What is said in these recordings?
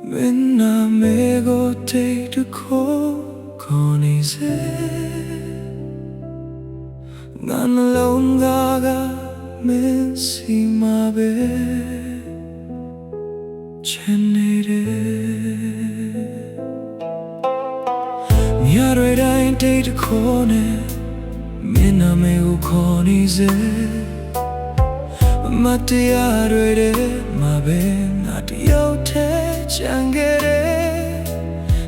맨날 매고 데이트고 거니세 난 롱가가 맨시마베 젠네레 미아레라인 데이트고네 맨날 매고 거니세 마티아레레 마베 나디오테 장게레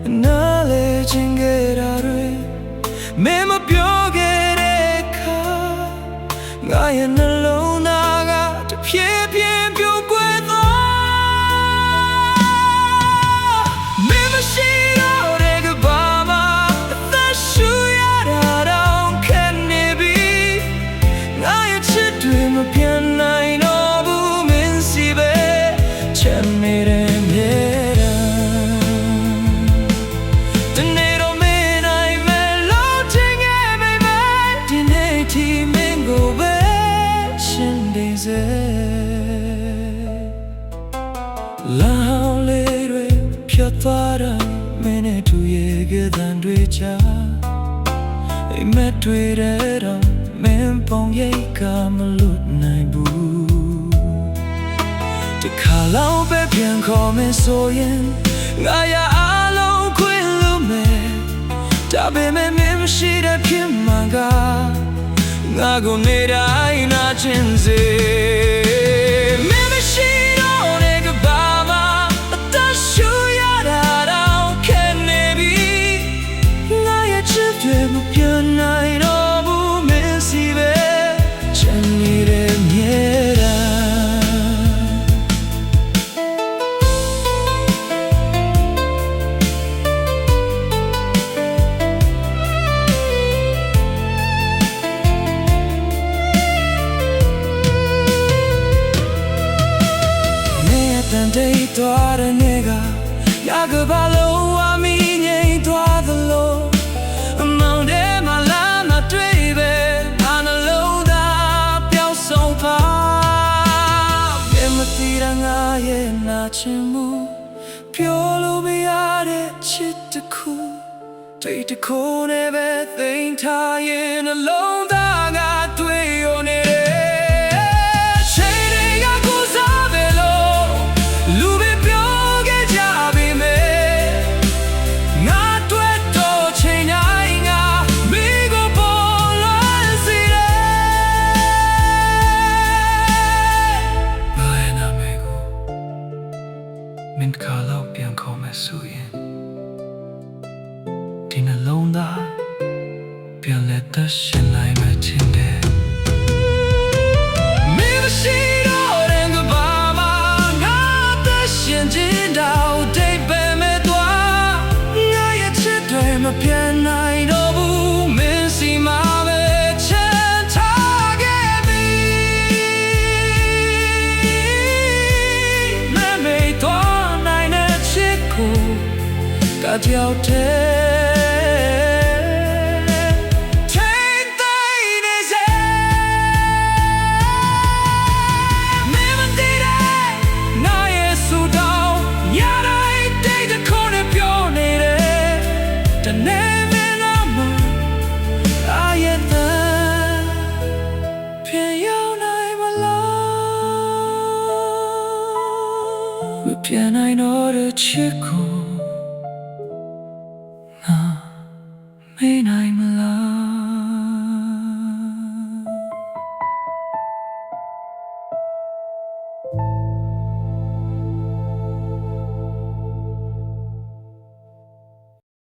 나레 징게라레 메모 벽에레카 나의 날로 나가 피피엔 뷰괴도 메모 시로레 그 밤아 다슈야라라운 캔니비 나의 치드메 편나이 너부 맨시베 챈미레 라울레레 펴따라 메네 두에게 단되자 이메트레라 멘봉예가 물루나이부တခါလောက်ပဲပြန်ခေါ်မယ်ဆိုရင်ငါရအလုံးခွင့်လို့မယ်ဒါပေမဲ့မင်းမရှိတဲ့ဖြစ်မှန်ကငါကိုနေတိုင်းနာကျင်စေ데이트하는 내가 야 그 발로 와미 ኘ이 도와들로 마음에 말라 나 되베 하늘로 다 뼈송파 뱀마티랑 아예 나침무 뼈로 비아래 치트쿠 데이트쿠 내베 땡타인 alone 다가 되어내래မင်းတစ်ခါလောက်ပြန်ခေါ်မယ်ဆိုရင်ဒီနှလုံးသားပြန်လဲသက်ရှင်နိုင်မယ်ထင်တယ်မင်းမရှိတော့တဲ့ကဘာမှငါသက်ရှင်ခြင်းတော့တိတ်ပဲမဲ့သွားငါရဲ့ချစ်တွေမပြန်နိုင်တော့ဘူးမင်းစီမှာပဲချမ်းထားခဲ့ပြီမမေ့သွားကကြောက်တဲ့ထိန်သိမ်းနေစေမင်းမသိတဲ့နာရဲ့ဆူတောင်းညတိုင်းတိတ်တခုနဲ့ပြောနေတယ်တနေ့မင်းတော့မအာရဲ့တန်ပြန်ရောက်နိုင်မလားမပြန်နိုင်တော့တဲ့ချစ်ကို